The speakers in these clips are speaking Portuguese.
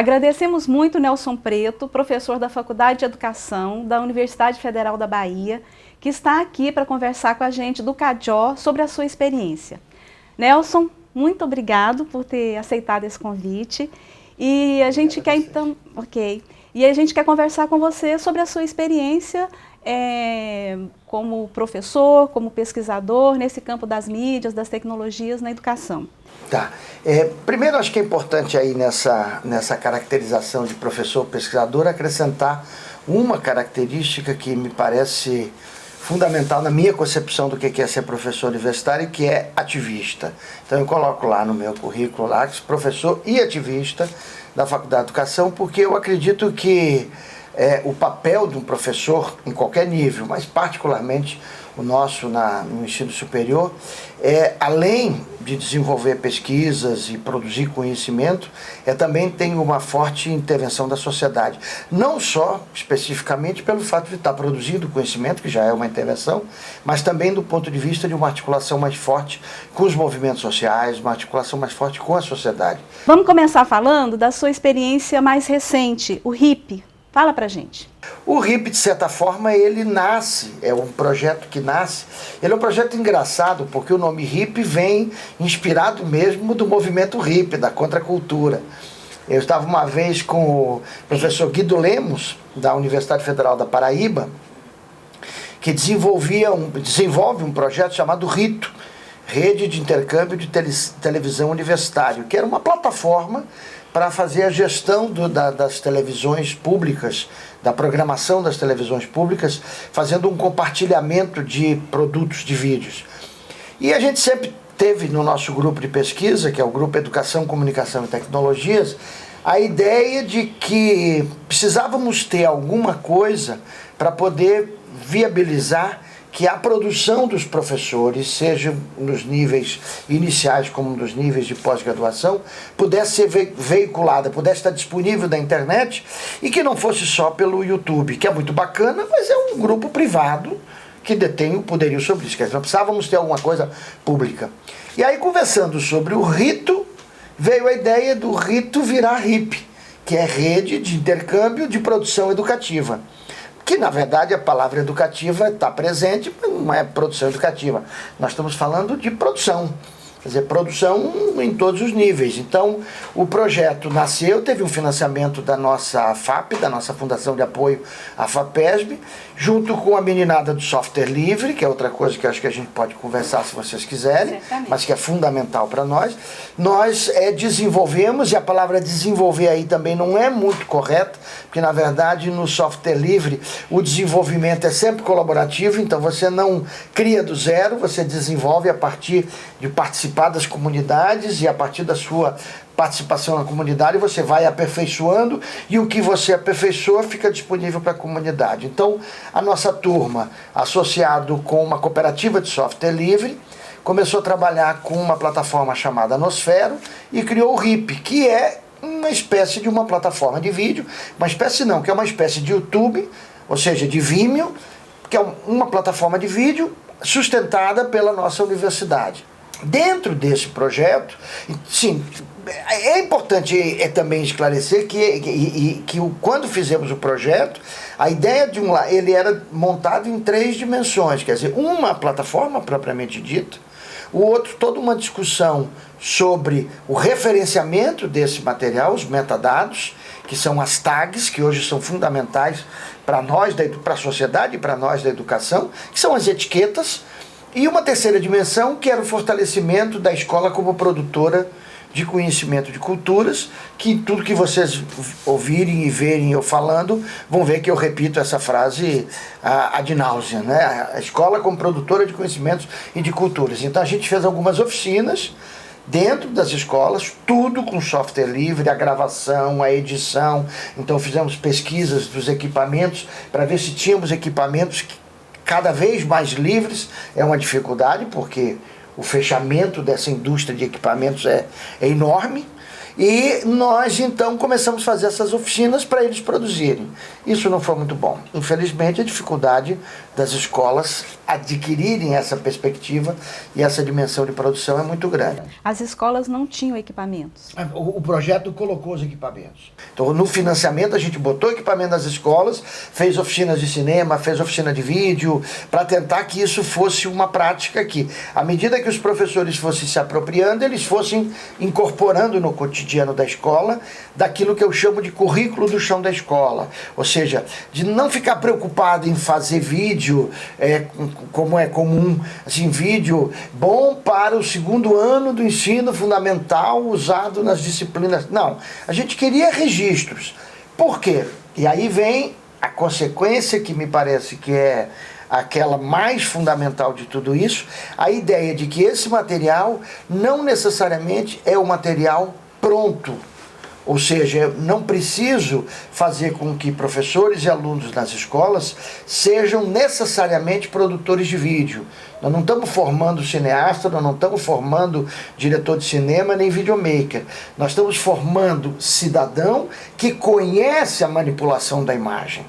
Agradecemos muito Nelson Preto, professor da Faculdade de Educação da Universidade Federal da Bahia, que está aqui para conversar com a gente do CADIO sobre a sua experiência. Nelson, muito obrigado por ter aceitado esse convite. E a gente quer então, E a gente quer conversar com você sobre a sua experiência como professor, como pesquisador nesse campo das mídias, das tecnologias na educação. Tá. Primeiro, acho que é importante aí nessa caracterização de professor pesquisador acrescentar uma característica que me parece fundamental na minha concepção do que é ser professor universitário, que é ativista. Então eu coloco lá no meu currículo lá, professor e ativista da Faculdade de Educação, porque eu acredito que o papel de um professor em qualquer nível, mas particularmente o nosso no ensino superior, além de desenvolver pesquisas e produzir conhecimento, também tem uma forte intervenção da sociedade. Não só especificamente pelo fato de estar produzindo conhecimento, que já é uma intervenção, mas também do ponto de vista de uma articulação mais forte com os movimentos sociais, uma articulação mais forte com a sociedade. Vamos começar falando da sua experiência mais recente, o RIP. Fala pra gente. O RIP, de certa forma, ele nasce, é um projeto que nasce, ele é um projeto engraçado, porque o nome RIP vem inspirado mesmo do movimento RIP, da contracultura. Eu estava uma vez com o professor Guido Lemos, da Universidade Federal da Paraíba, que desenvolve um projeto chamado RITO, Rede de Intercâmbio de Televisão Universitário, que era uma plataforma para fazer a gestão das televisões públicas, da programação das televisões públicas, fazendo um compartilhamento de produtos de vídeos. E a gente sempre teve no nosso grupo de pesquisa, que é o Grupo Educação, Comunicação e Tecnologias, a ideia de que precisávamos ter alguma coisa para poder viabilizar que a produção dos professores, seja nos níveis iniciais como nos níveis de pós-graduação, pudesse ser veiculada, pudesse estar disponível na internet e que não fosse só pelo YouTube, que é muito bacana, mas é um grupo privado que detém o poderio sobre isso. Quer dizer, nós precisávamos ter alguma coisa pública. E aí, conversando sobre o RITO, veio a ideia do RITO virar RIP, que é Rede de Intercâmbio de Produção Educativa. Que, na verdade, a palavra educativa está presente, mas não é produção educativa. Nós estamos falando de produção. Quer dizer, produção em todos os níveis. Então, o projeto nasceu, teve um financiamento da nossa FAP, da nossa Fundação de Apoio à FAPESB, junto com a meninada do software livre, que é outra coisa que eu acho que a gente pode conversar se vocês quiserem, mas que é fundamental para nós. Nós desenvolvemos, e a palavra desenvolver aí também não é muito correta, porque, na verdade, no software livre, o desenvolvimento é sempre colaborativo, então você não cria do zero, você desenvolve a partir de participar das comunidades e a partir da sua participação na comunidade você vai aperfeiçoando e o que você aperfeiçoa fica disponível para a comunidade. Então, a nossa turma, associado com uma cooperativa de software livre, começou a trabalhar com uma plataforma chamada Nosfero e criou o RIP, que é uma espécie de uma plataforma de vídeo, que é uma espécie de YouTube, ou seja, de Vimeo, que é uma plataforma de vídeo sustentada pela nossa universidade. Dentro desse projeto, sim, é importante também esclarecer que quando fizemos o projeto, a ideia ele era montado em 3 dimensões, quer dizer, uma plataforma propriamente dita, o outro toda uma discussão sobre o referenciamento desse material, os metadados, que são as tags, que hoje são fundamentais para nós, para a sociedade e para nós da educação, que são as etiquetas, e uma terceira dimensão, que era o fortalecimento da escola como produtora de conhecimento de culturas, que tudo que vocês ouvirem e verem eu falando, vão ver que eu repito essa frase ad náusea, né? A escola como produtora de conhecimentos e de culturas. Então a gente fez algumas oficinas dentro das escolas, tudo com software livre, a gravação, a edição. Então fizemos pesquisas dos equipamentos para ver se tínhamos equipamentos cada vez mais livres. É uma dificuldade, porque o fechamento dessa indústria de equipamentos é enorme. E nós então começamos a fazer essas oficinas para eles produzirem. Isso não foi muito bom. Infelizmente, a dificuldade das escolas adquirirem essa perspectiva e essa dimensão de produção é muito grande. As escolas não tinham equipamentos. O projeto colocou os equipamentos. Então, no financiamento, a gente botou equipamento nas escolas, fez oficinas de cinema, fez oficina de vídeo, para tentar que isso fosse uma prática aqui. À medida que os professores fossem se apropriando, eles fossem incorporando no cotidiano da escola daquilo que eu chamo de currículo do chão da escola. Ou seja, de não ficar preocupado em fazer vídeo, como é comum, assim, vídeo bom para o segundo ano do ensino fundamental usado nas disciplinas. Não, a gente queria registros. Por quê? E aí vem a consequência que me parece que é aquela mais fundamental de tudo isso, a ideia de que esse material não necessariamente é o material pronto. Ou seja, eu não preciso fazer com que professores e alunos nas escolas sejam necessariamente produtores de vídeo. Nós não estamos formando cineasta, nós não estamos formando diretor de cinema nem videomaker. Nós estamos formando cidadão que conhece a manipulação da imagem.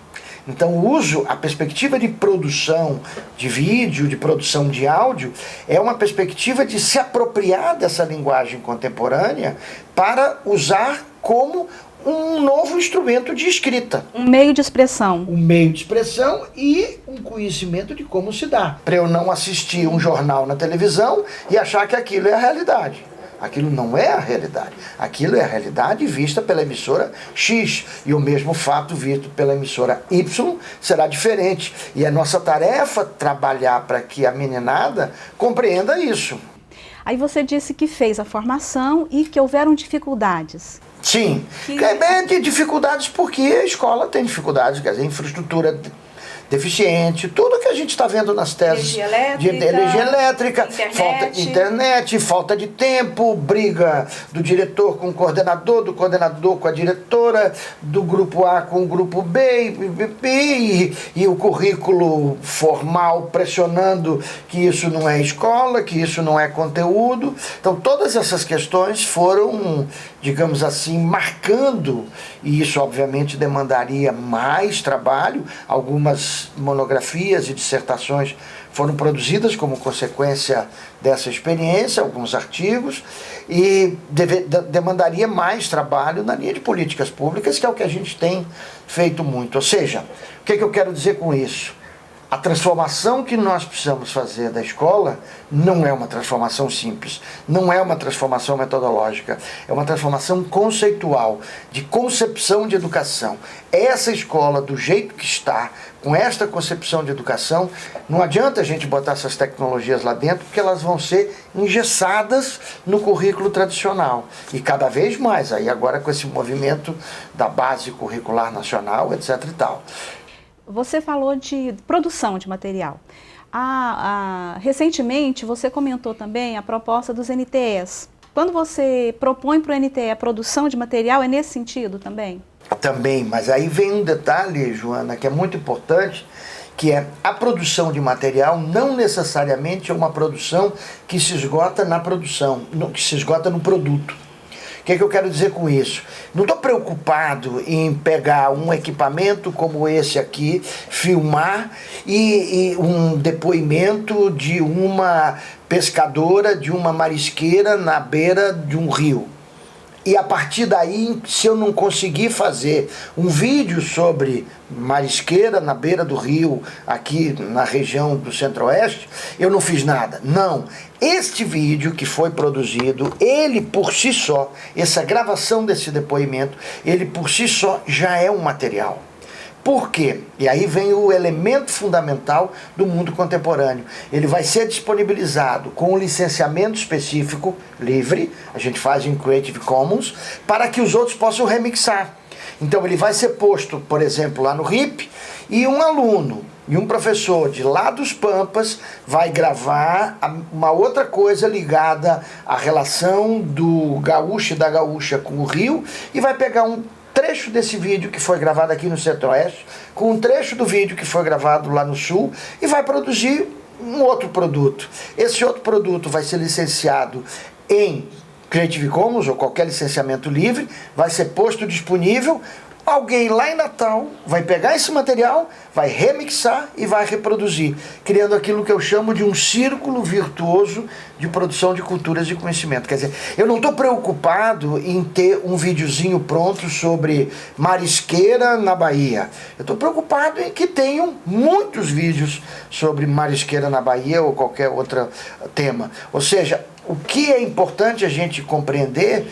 Então, a perspectiva de produção de vídeo, de produção de áudio, é uma perspectiva de se apropriar dessa linguagem contemporânea para usar como um novo instrumento de escrita. Um meio de expressão. Um meio de expressão e um conhecimento de como se dá. Para eu não assistir um jornal na televisão e achar que aquilo é a realidade. Aquilo não é a realidade. Aquilo é a realidade vista pela emissora X. E o mesmo fato visto pela emissora Y será diferente. E é nossa tarefa trabalhar para que a meninada compreenda isso. Aí você disse que fez a formação e que houveram dificuldades. Sim. De dificuldades porque a escola tem dificuldades, quer dizer, infraestrutura deficiente, tudo que a gente está vendo nas teses de energia elétrica, falta de internet, falta de tempo, briga do diretor com o coordenador, do coordenador com a diretora, do grupo A com o grupo B, e o currículo formal pressionando que isso não é escola, que isso não é conteúdo. Então todas essas questões foram, digamos assim, marcando, e isso obviamente demandaria mais trabalho. Algumas monografias e dissertações foram produzidas como consequência dessa experiência, alguns artigos, e demandaria mais trabalho na linha de políticas públicas, que é o que a gente tem feito muito. Ou seja, o que eu quero dizer com isso? A transformação que nós precisamos fazer da escola não é uma transformação simples, não é uma transformação metodológica, é uma transformação conceitual, de concepção de educação. Essa escola, do jeito que está, com esta concepção de educação, não adianta a gente botar essas tecnologias lá dentro, porque elas vão ser engessadas no currículo tradicional. E cada vez mais, aí agora com esse movimento da base curricular nacional, etc. e tal. Você falou de produção de material. Recentemente, você comentou também a proposta dos NTEs. Quando você propõe para o NTE a produção de material, é nesse sentido também? Também, mas aí vem um detalhe, Joana, que é muito importante, que é a produção de material não necessariamente é uma produção que se esgota na produção, que se esgota no produto. O que eu quero dizer com isso? Não estou preocupado em pegar um equipamento como esse aqui, filmar e um depoimento de uma pescadora, de uma marisqueira na beira de um rio. E a partir daí, se eu não conseguir fazer um vídeo sobre marisqueira na beira do rio, aqui na região do Centro-Oeste, eu não fiz nada. Não. Este vídeo que foi produzido, ele por si só, essa gravação desse depoimento, ele por si só já é um material. Por quê? E aí vem o elemento fundamental do mundo contemporâneo. Ele vai ser disponibilizado com um licenciamento específico, livre, a gente faz em Creative Commons, para que os outros possam remixar. Então ele vai ser posto, por exemplo, lá no RIP, e um aluno e um professor de lá dos Pampas vai gravar uma outra coisa ligada à relação do gaúcho e da gaúcha com o rio, e vai pegar um trecho desse vídeo que foi gravado aqui no Centro-Oeste, com um trecho do vídeo que foi gravado lá no Sul, e vai produzir um outro produto. Esse outro produto vai ser licenciado em Creative Commons ou qualquer licenciamento livre, vai ser posto disponível. Alguém lá em Natal vai pegar esse material, vai remixar e vai reproduzir, criando aquilo que eu chamo de um círculo virtuoso de produção de culturas de conhecimento. Quer dizer, eu não estou preocupado em ter um videozinho pronto sobre marisqueira na Bahia. Eu estou preocupado em que tenham muitos vídeos sobre marisqueira na Bahia ou qualquer outro tema. Ou seja, o que é importante a gente compreender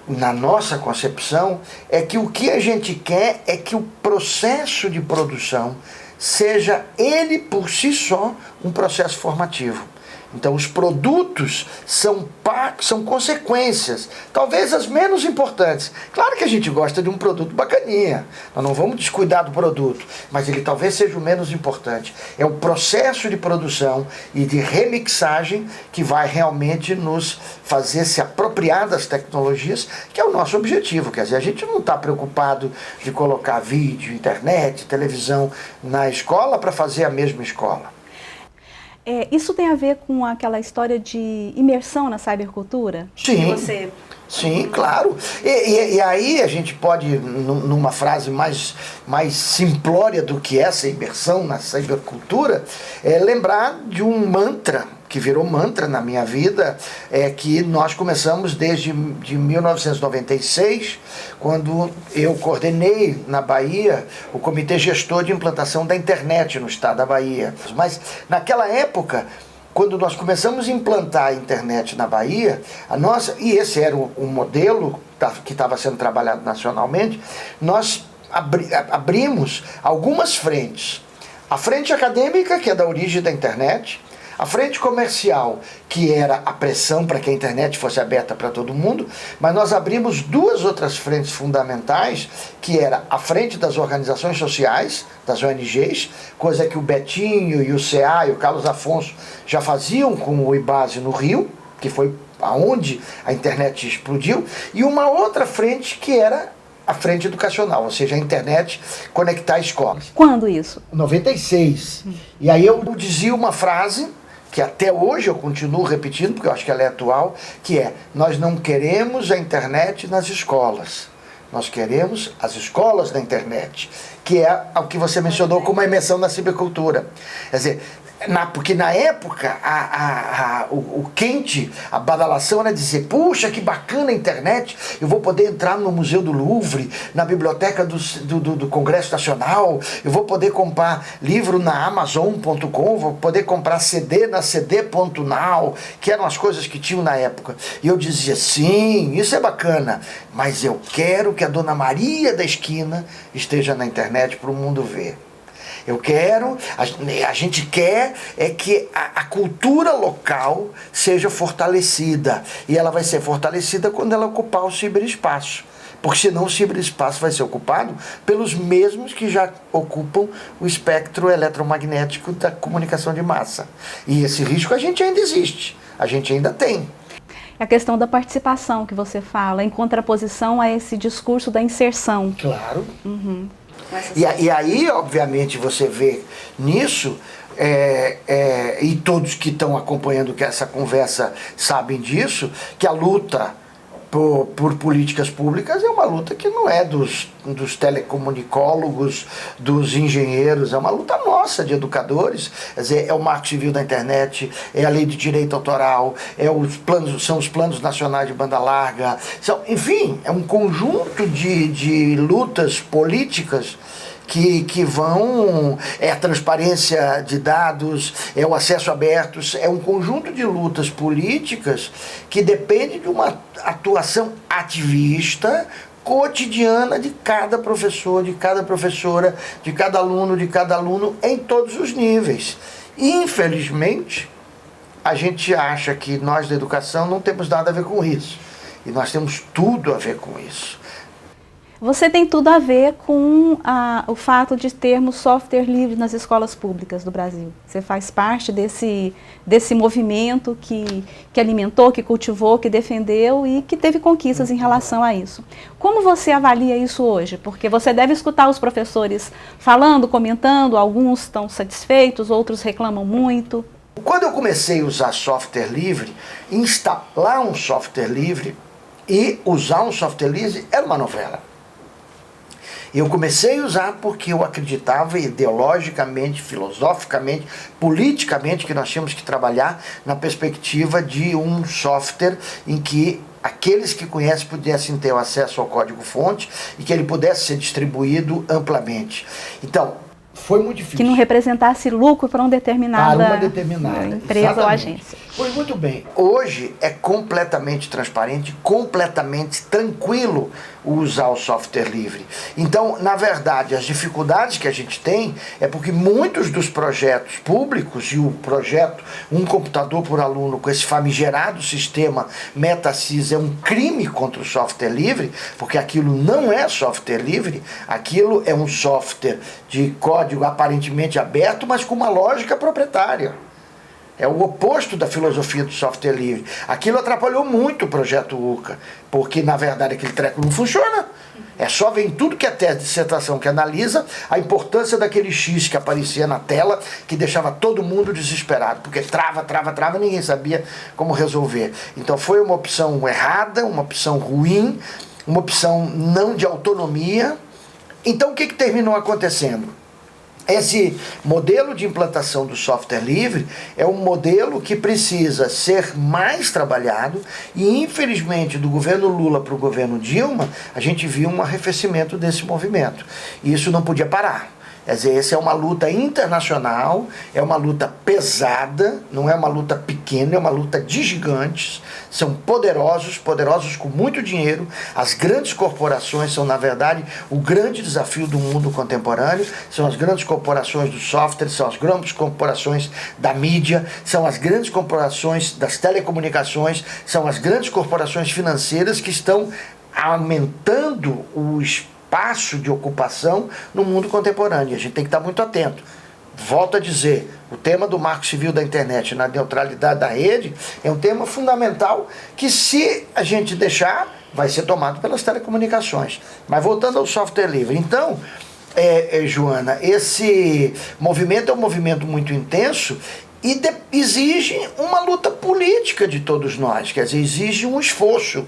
na nossa concepção, é que o que a gente quer é que o processo de produção seja ele por si só um processo formativo. Então os produtos são consequências, talvez as menos importantes. Claro que a gente gosta de um produto bacaninha, nós não vamos descuidar do produto, mas ele talvez seja o menos importante. É o processo de produção e de remixagem que vai realmente nos fazer se apropriar das tecnologias, que é o nosso objetivo. Quer dizer, a gente não está preocupado de colocar vídeo, internet, televisão na escola para fazer a mesma escola. Isso tem a ver com aquela história de imersão na cybercultura? Sim, sim, claro. E aí a gente pode, numa frase mais simplória do que essa imersão na cybercultura, lembrar de um mantra que virou mantra na minha vida, que nós começamos desde 1996, quando eu coordenei na Bahia o Comitê Gestor de Implantação da Internet no estado da Bahia. Mas naquela época, quando nós começamos a implantar a internet na Bahia, e esse era um modelo que estava sendo trabalhado nacionalmente, nós abrimos algumas frentes. A frente acadêmica, que é da origem da internet, a frente comercial, que era a pressão para que a internet fosse aberta para todo mundo, mas nós abrimos duas outras frentes fundamentais, que era a frente das organizações sociais, das ONGs, coisa que o Betinho e o CA e o Carlos Afonso já faziam com o IBASE no Rio, que foi aonde a internet explodiu, e uma outra frente que era a frente educacional, ou seja, a internet conectar escolas. Quando isso? 96. E aí eu dizia uma frase que até hoje eu continuo repetindo, porque eu acho que ela é atual, que é: nós não queremos a internet nas escolas, nós queremos as escolas da internet, que é o que você mencionou como a imersão na cibercultura. Quer dizer, porque na época o quente, a badalação era dizer: puxa, que bacana a internet, eu vou poder entrar no Museu do Louvre, na biblioteca do Congresso Nacional, eu vou poder comprar livro na Amazon.com, vou poder comprar CD na CD.now, que eram as coisas que tinham na época. E eu dizia: sim, isso é bacana, mas eu quero que a Dona Maria da esquina esteja na internet para o mundo ver. Eu quero, a gente quer que a cultura local seja fortalecida. E ela vai ser fortalecida quando ela ocupar o ciberespaço. Porque senão o ciberespaço vai ser ocupado pelos mesmos que já ocupam o espectro eletromagnético da comunicação de massa. E esse risco a gente ainda existe, a gente ainda tem. A questão da participação que você fala, em contraposição a esse discurso da inserção. Claro. Uhum. E aí, obviamente, você vê nisso, e todos que estão acompanhando essa conversa sabem disso, que a luta por políticas públicas é uma luta que não é dos telecomunicólogos, dos engenheiros, é uma luta nossa de educadores. Quer dizer, é o Marco Civil da Internet, é a Lei de Direito Autoral, são os planos nacionais de banda larga, enfim, é um conjunto de lutas políticas que vão, a transparência de dados, o acesso aberto, é um conjunto de lutas políticas que depende de uma atuação ativista, cotidiana de cada professor, de cada professora, de cada aluno, em todos os níveis. Infelizmente, a gente acha que nós da educação não temos nada a ver com isso. E nós temos tudo a ver com isso. Você tem tudo a ver com o fato de termos software livre nas escolas públicas do Brasil. Você faz parte desse movimento que alimentou, que cultivou, que defendeu e que teve conquistas em relação a isso. Como você avalia isso hoje? Porque você deve escutar os professores falando, comentando, alguns estão satisfeitos, outros reclamam muito. Quando eu comecei a usar software livre, instalar um software livre e usar um software livre era uma novela. Eu comecei a usar porque eu acreditava ideologicamente, filosoficamente, politicamente que nós tínhamos que trabalhar na perspectiva de um software em que aqueles que conhecem pudessem ter o acesso ao código-fonte e que ele pudesse ser distribuído amplamente. Então, foi muito difícil. Que não representasse lucro para uma determinada empresa exatamente. Ou agência. Pois muito bem. Hoje é completamente transparente, completamente tranquilo usar o software livre. Então, na verdade, as dificuldades que a gente tem é porque muitos dos projetos públicos, e o projeto Um Computador por Aluno, com esse famigerado sistema MetaSys, é um crime contra o software livre, porque aquilo não é software livre, aquilo é um software de código aparentemente aberto, mas com uma lógica proprietária. É o oposto da filosofia do software livre. Aquilo atrapalhou muito o projeto UCA, porque na verdade aquele treco não funciona. É só ver em tudo que é tese de dissertação que analisa a importância daquele X que aparecia na tela, que deixava todo mundo desesperado, porque trava, ninguém sabia como resolver. Então foi uma opção errada, uma opção ruim, uma opção não de autonomia. Então o que terminou acontecendo? Esse modelo de implantação do software livre é um modelo que precisa ser mais trabalhado e, infelizmente, do governo Lula para o governo Dilma, a gente viu um arrefecimento desse movimento. E isso não podia parar. Quer dizer, essa é uma luta internacional, é uma luta pesada, não é uma luta pequena, é uma luta de gigantes, são poderosos com muito dinheiro. As grandes corporações são, na verdade, o grande desafio do mundo contemporâneo, são as grandes corporações do software, são as grandes corporações da mídia, são as grandes corporações das telecomunicações, são as grandes corporações financeiras que estão aumentando o espaço de ocupação no mundo contemporâneo. A gente tem que estar muito atento. Volto a dizer, o tema do Marco Civil da Internet na neutralidade da rede é um tema fundamental que, se a gente deixar, vai ser tomado pelas telecomunicações. Mas voltando ao software livre, então, Joana, esse movimento é um movimento muito intenso e exige uma luta política de todos nós, quer dizer, exige um esforço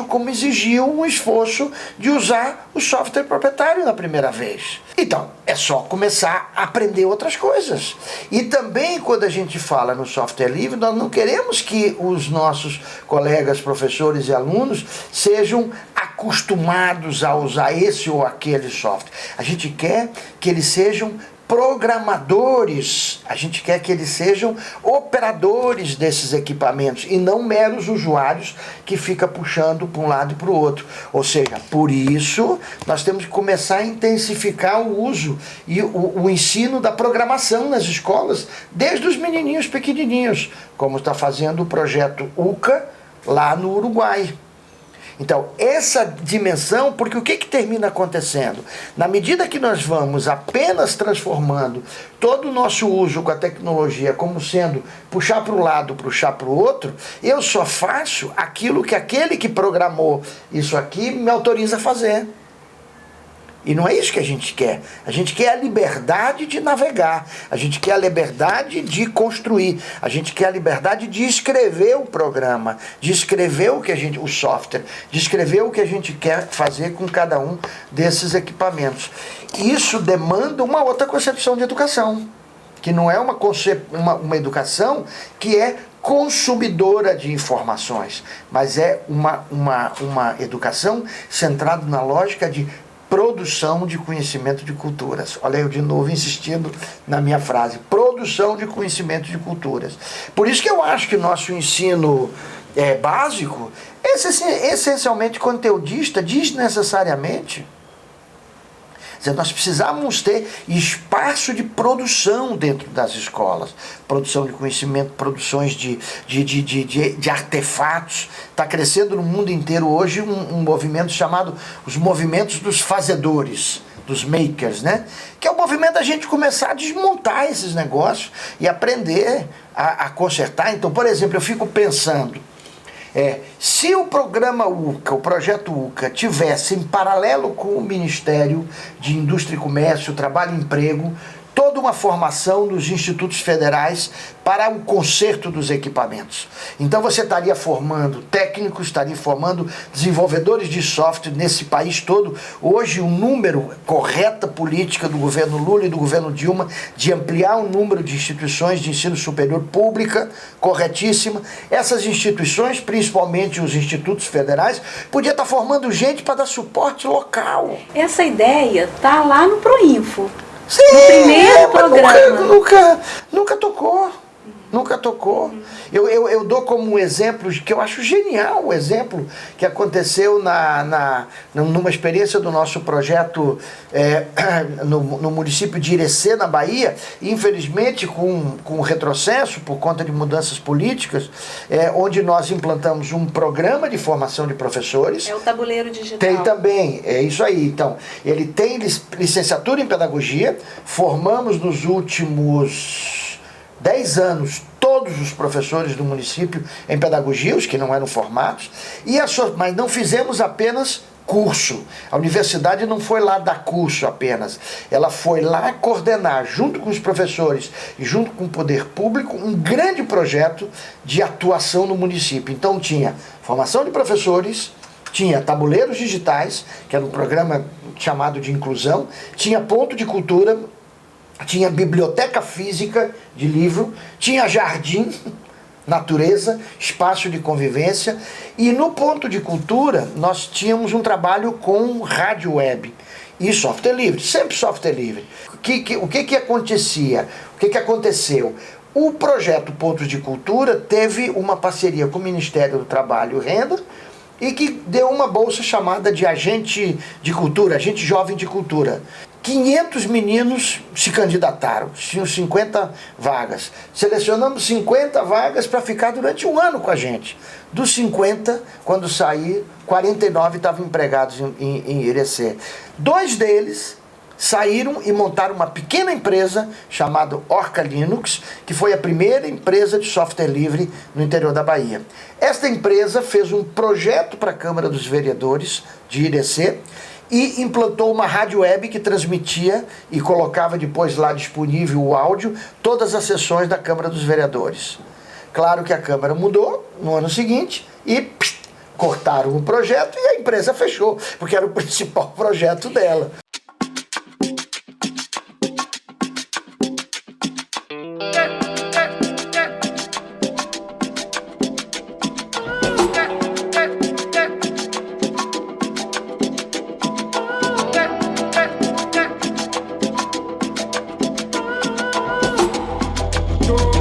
como exigiu um esforço de usar o software proprietário na primeira vez. Então, é só começar a aprender outras coisas. E também, quando a gente fala no software livre, nós não queremos que os nossos colegas, professores e alunos sejam acostumados a usar esse ou aquele software. A gente quer que eles sejam programadores, a gente quer que eles sejam operadores desses equipamentos e não meros usuários que ficam puxando para um lado e para o outro. Ou seja, por isso nós temos que começar a intensificar o uso e o ensino da programação nas escolas, desde os menininhos pequenininhos, como está fazendo o projeto UCA lá no Uruguai. Então, essa dimensão, porque o que termina acontecendo? Na medida que nós vamos apenas transformando todo o nosso uso com a tecnologia como sendo puxar para um lado, puxar para o outro, eu só faço aquilo que aquele que programou isso aqui me autoriza a fazer. E não é isso que a gente quer. A gente quer a liberdade de navegar, a gente quer a liberdade de construir, a gente quer a liberdade de escrever o programa, de escrever o software, de escrever o que a gente quer fazer com cada um desses equipamentos. Isso demanda uma outra concepção de educação, que não é uma educação que é consumidora de informações, mas é uma educação centrada na lógica de produção de conhecimento de culturas. Olha eu de novo insistindo na minha frase, produção de conhecimento de culturas. Por isso que eu acho que nosso ensino básico é essencialmente conteudista, desnecessariamente. Quer dizer, nós precisamos ter espaço de produção dentro das escolas. Produção de conhecimento, produções de artefatos. Está crescendo no mundo inteiro hoje um movimento chamado os movimentos dos fazedores, dos makers, né? Que é o movimento da gente começar a desmontar esses negócios e aprender a consertar. Então, por exemplo, eu fico pensando, se o programa UCA, o projeto UCA, tivesse em paralelo com o Ministério de Indústria e Comércio, Trabalho e Emprego, todo uma formação nos institutos federais para o conserto dos equipamentos. Então você estaria formando técnicos, estaria formando desenvolvedores de software nesse país todo. Hoje o número, correta política do governo Lula e do governo Dilma de ampliar o número de instituições de ensino superior pública, corretíssima. Essas instituições, principalmente os institutos federais, podia estar formando gente para dar suporte local. Essa ideia tá lá no Proinfo. Sim, no primeiro programa. Nunca tocou. Nunca tocou. Eu dou como um exemplo que eu acho genial, o exemplo que aconteceu numa experiência do nosso projeto no município de Irecê, na Bahia, infelizmente com retrocesso por conta de mudanças políticas, onde nós implantamos um programa de formação de professores. É o tabuleiro digital. Tem também, é isso aí. Então, ele tem licenciatura em pedagogia, formamos nos últimos 10 anos todos os professores do município em pedagogia, os que não eram formados, mas não fizemos apenas curso. A universidade não foi lá dar curso apenas, ela foi lá coordenar, junto com os professores e junto com o poder público, um grande projeto de atuação no município. Então tinha formação de professores, tinha tabuleiros digitais, que era um programa chamado de inclusão, tinha ponto de cultura, tinha biblioteca física de livro, tinha jardim, natureza, espaço de convivência, e no ponto de cultura nós tínhamos um trabalho com rádio web e software livre, sempre software livre. O que acontecia? O que aconteceu? O projeto Pontos de Cultura teve uma parceria com o Ministério do Trabalho e Renda, e que deu uma bolsa chamada de agente de cultura, agente jovem de cultura. 500 meninos se candidataram, tinham 50 vagas. Selecionamos 50 vagas para ficar durante um ano com a gente. Dos 50, quando saí, 49 estavam empregados em Irecê. 2 deles saíram e montaram uma pequena empresa chamada Orca Linux, que foi a primeira empresa de software livre no interior da Bahia. Esta empresa fez um projeto para a Câmara dos Vereadores de Irecê e implantou uma rádio web que transmitia e colocava depois lá disponível o áudio, todas as sessões da Câmara dos Vereadores. Claro que a Câmara mudou no ano seguinte e cortaram o projeto e a empresa fechou, porque era o principal projeto dela. Go.